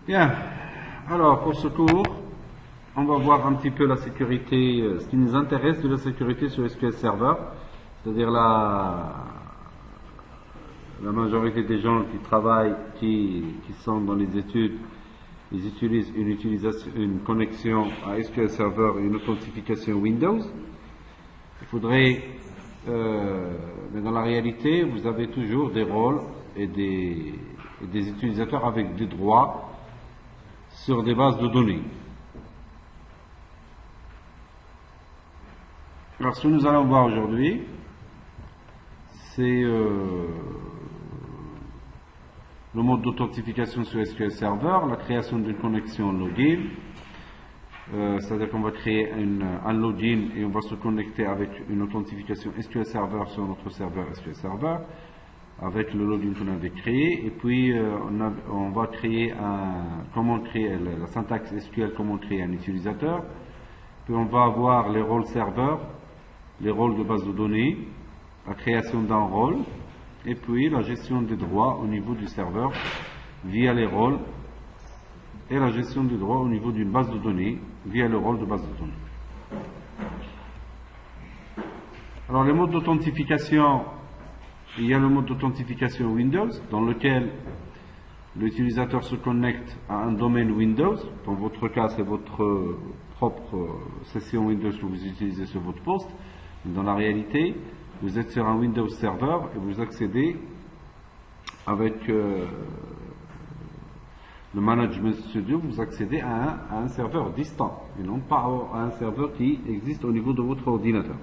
Bien, alors pour ce cours, on va voir un petit peu la sécurité, ce qui nous intéresse de la sécurité sur SQL Server, c'est-à-dire la majorité des gens qui travaillent, qui sont dans les études, ils utilisent une connexion à SQL Server et une authentification Windows. Il faudrait, mais dans la réalité, vous avez toujours des rôles et des utilisateurs avec des droits sur des bases de données. Alors, ce que nous allons voir aujourd'hui, c'est le mode d'authentification sur SQL Server, la création d'une connexion login, c'est-à-dire qu'on va créer un login et on va se connecter avec une authentification SQL Server sur notre serveur SQL Server, avec le login qu'on avait créé, et puis on va créer comment créer la syntaxe SQL, comment créer un utilisateur, puis on va avoir les rôles serveurs, les rôles de base de données, la création d'un rôle, et puis la gestion des droits au niveau du serveur via les rôles, et la gestion des droits au niveau d'une base de données via le rôle de base de données. Alors les modes d'authentification, il y a le mode d'authentification Windows, dans lequel l'utilisateur se connecte à un domaine Windows. Dans votre cas, c'est votre propre session Windows que vous utilisez sur votre poste. Dans la réalité, vous êtes sur un Windows Server et vous accédez avec le Management Studio, vous accédez à un serveur distant et non pas à un serveur qui existe au niveau de votre ordinateur.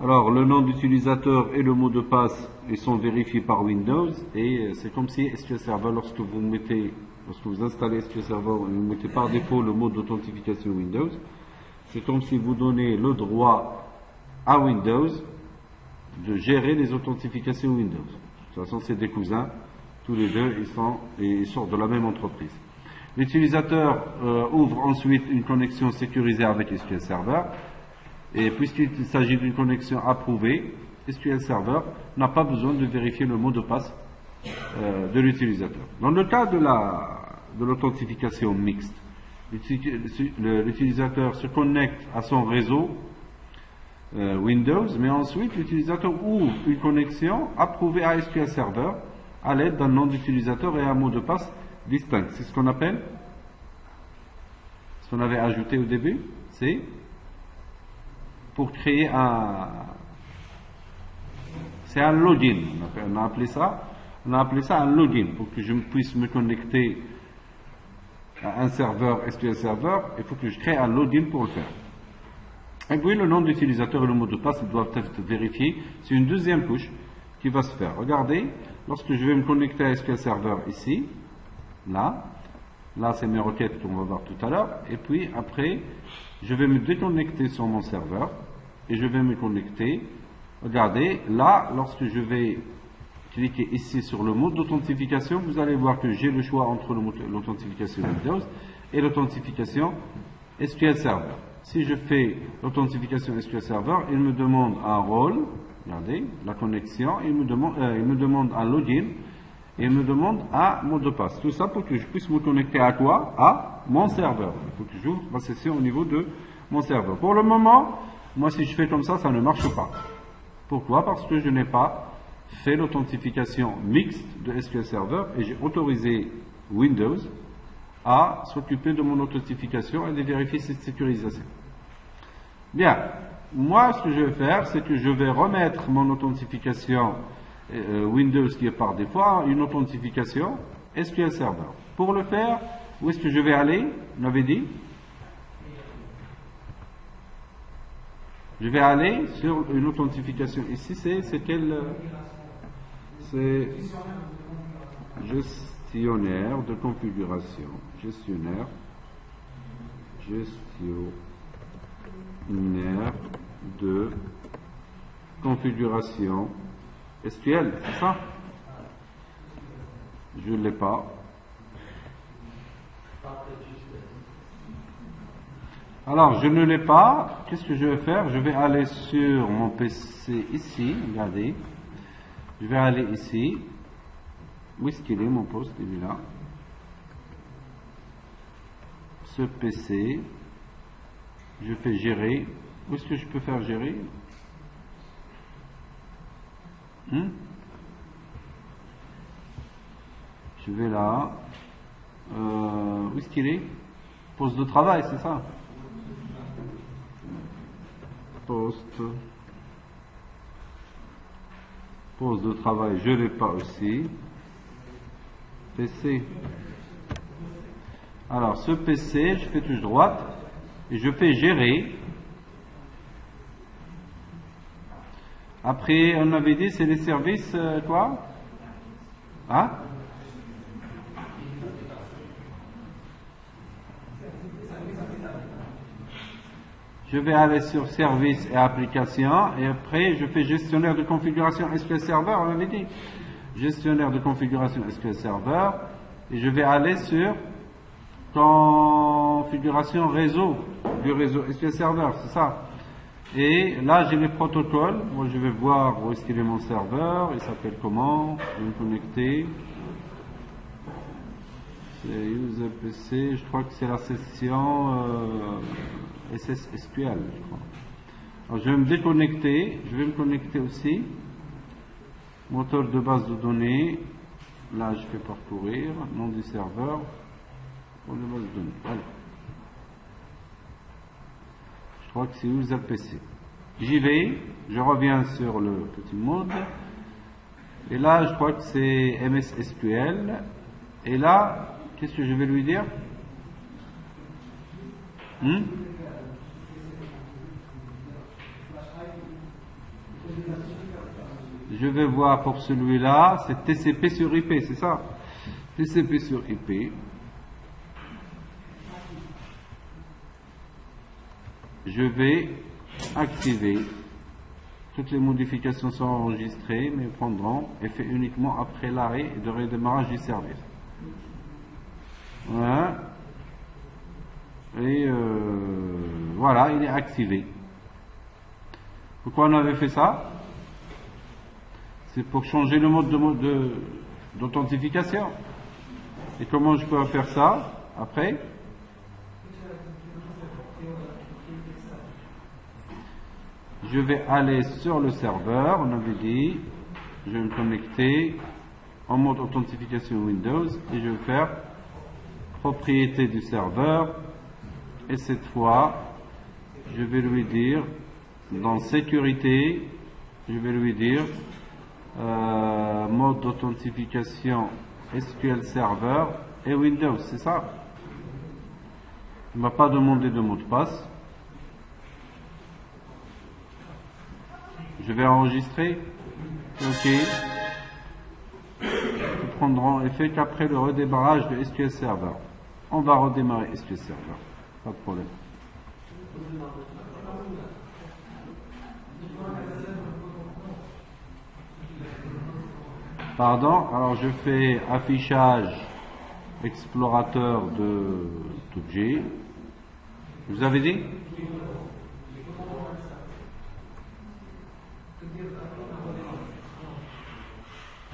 Alors, le nom d'utilisateur et le mot de passe, ils sont vérifiés par Windows, et c'est comme si SQL Server, lorsque vous installez SQL Server, vous mettez par défaut le mot d'authentification Windows, c'est comme si vous donnez le droit à Windows de gérer les authentifications Windows. De toute façon, c'est des cousins, tous les deux, ils sortent de la même entreprise. L'utilisateur ouvre ensuite une connexion sécurisée avec SQL Server, et puisqu'il s'agit d'une connexion approuvée, SQL Server n'a pas besoin de vérifier le mot de passe de l'utilisateur. Dans le cas de l'authentification mixte, l'utilisateur se connecte à son réseau Windows, mais ensuite l'utilisateur ouvre une connexion approuvée à SQL Server à l'aide d'un nom d'utilisateur et un mot de passe distinct. C'est ce qu'on appelle, ce qu'on avait ajouté au début, c'est pour créer c'est un login. On a appelé ça un login. Pour que je puisse me connecter à un serveur SQL Server, il faut que je crée un login pour le faire. Et puis le nom d'utilisateur et le mot de passe doivent être vérifiés. C'est une deuxième couche qui va se faire. Regardez, lorsque je vais me connecter à SQL Server ici, là c'est mes requêtes qu'on va voir tout à l'heure, et puis après je vais me déconnecter sur mon serveur et je vais me connecter. Regardez, là, lorsque je vais cliquer ici sur le mot d'authentification, vous allez voir que j'ai le choix entre l'authentification Windows et l'authentification SQL Server. Si je fais l'authentification SQL Server, il me demande un rôle, regardez, la connexion, il me demande un login, et il me demande un mot de passe. Tout ça pour que je puisse me connecter à quoi? À mon serveur. Il faut que j'ouvre ma session au niveau de mon serveur. Pour le moment, moi si je fais comme ça, ça ne marche pas. Pourquoi? Parce que je n'ai pas fait l'authentification mixte de SQL Server et j'ai autorisé Windows à s'occuper de mon authentification et de vérifier cette sécurisation. Bien, moi ce que je vais faire, c'est que je vais remettre mon authentification Windows qui est par défaut à une authentification SQL Server. Pour le faire, où est-ce que je vais aller? On avait dit, je vais aller sur une authentification. Ici, c'est quelle? C'est gestionnaire de configuration. Gestionnaire de configuration SQL, c'est ça? Je ne l'ai pas. Alors, je ne l'ai pas. Qu'est-ce que je vais faire? Je vais aller sur mon PC ici. Regardez. Je vais aller ici. Où est-ce qu'il est, mon poste? Il est là. ce PC, je fais gérer. Où est-ce que je peux faire gérer? Je vais là. Où est-ce qu'il est? Poste de travail, c'est ça? Poste de travail, je ne l'ai pas aussi. PC. Alors, ce PC, je fais touche droite et je fais gérer. Après, on avait dit, c'est les services, quoi? Hein? Je vais aller sur services et applications et après je fais gestionnaire de configuration SQL Server, on avait dit. Gestionnaire de configuration SQL Server et je vais aller sur configuration réseau du réseau SQL Server, c'est ça. Et là j'ai les protocoles, moi je vais voir où est-ce qu'il est mon serveur, il s'appelle comment, je vais me connecter. C'est user PC, je crois que c'est la session SQL, je crois. Alors je vais me déconnecter, je vais me connecter aussi. Moteur de base de données, là je fais parcourir, nom du serveur, pour la base de données. Allez. Je crois que c'est user PC. J'y vais, je reviens sur le petit mode, et là je crois que c'est MS SQL, et là, qu'est-ce que je vais lui dire? Je vais voir pour celui-là, c'est TCP sur IP, c'est ça? TCP sur IP. Je vais activer. Toutes les modifications sont enregistrées, mais prendront effet uniquement après l'arrêt de redémarrage du service. Voilà. Et voilà, il est activé. Pourquoi on avait fait ça? C'est pour changer le mode d'authentification. Et comment je peux faire ça après? Je vais aller sur le serveur, on avait dit, je vais me connecter en mode authentification Windows et je vais faire propriété du serveur et cette fois je vais lui dire dans sécurité, je vais lui dire mode d'authentification SQL Server et Windows, c'est ça? Il ne m'a pas demandé de mot de passe. Je vais enregistrer. OK. Ils prendront effet qu'après le redémarrage de SQL Server. On va redémarrer SQL Server. Pas de problème. Pardon, alors je fais affichage explorateur d'objets. Vous avez dit?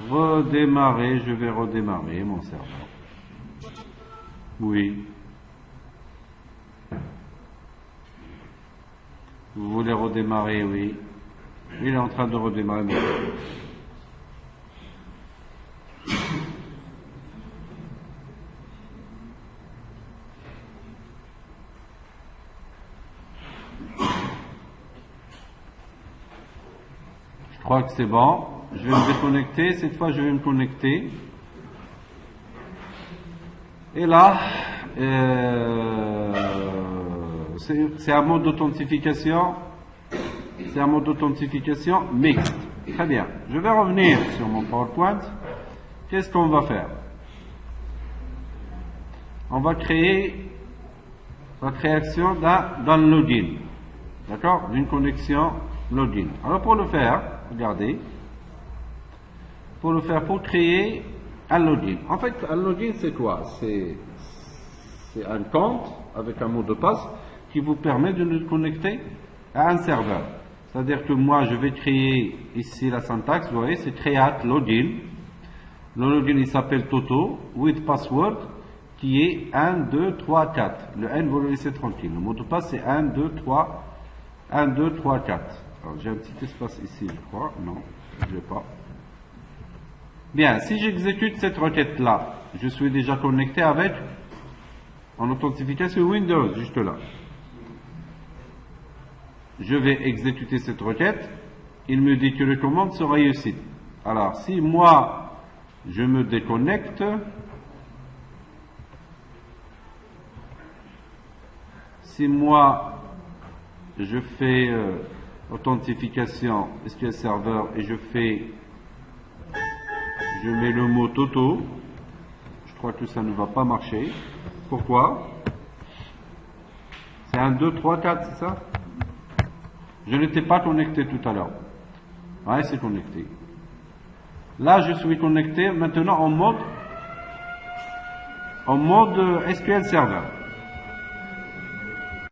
Redémarrer, je vais redémarrer mon serveur. Oui. Vous voulez redémarrer, oui. Il est en train de redémarrer mon serveur. Je crois que c'est bon. Je vais me déconnecter. Cette fois, je vais me connecter. Et là, c'est un mode d'authentification. C'est un mode d'authentification mixte. Très bien. Je vais revenir sur mon PowerPoint. Qu'est-ce qu'on va faire? On va créer la création d'un login. D'accord? D'une connexion login. Alors pour le faire, regardez. Pour créer un login. En fait, un login, c'est quoi? C'est un compte avec un mot de passe qui vous permet de nous connecter à un serveur. C'est-à-dire que moi, je vais créer ici la syntaxe, vous voyez, c'est create login. Le login, il s'appelle Toto with password. qui est 1, 2, 3, 4. Le N, vous le laissez tranquille. Le mot de passe, c'est 1, 2, 3, 1, 2, 3, 4. Alors, j'ai un petit espace ici, je crois. Non, je ne l'ai pas. Bien, si j'exécute cette requête-là, je suis déjà connecté avec, en authentification Windows, juste là. Je vais exécuter cette requête. Il me dit que la commande sera réussie. Alors, si moi, je me déconnecte, si moi, je fais authentification SQL Server et je mets le mot Toto, je crois que ça ne va pas marcher. Pourquoi? C'est 1, 2, 3, 4, c'est ça? Je n'étais pas connecté tout à l'heure. Ouais, c'est connecté. Là, je suis connecté maintenant en mode SQL Server.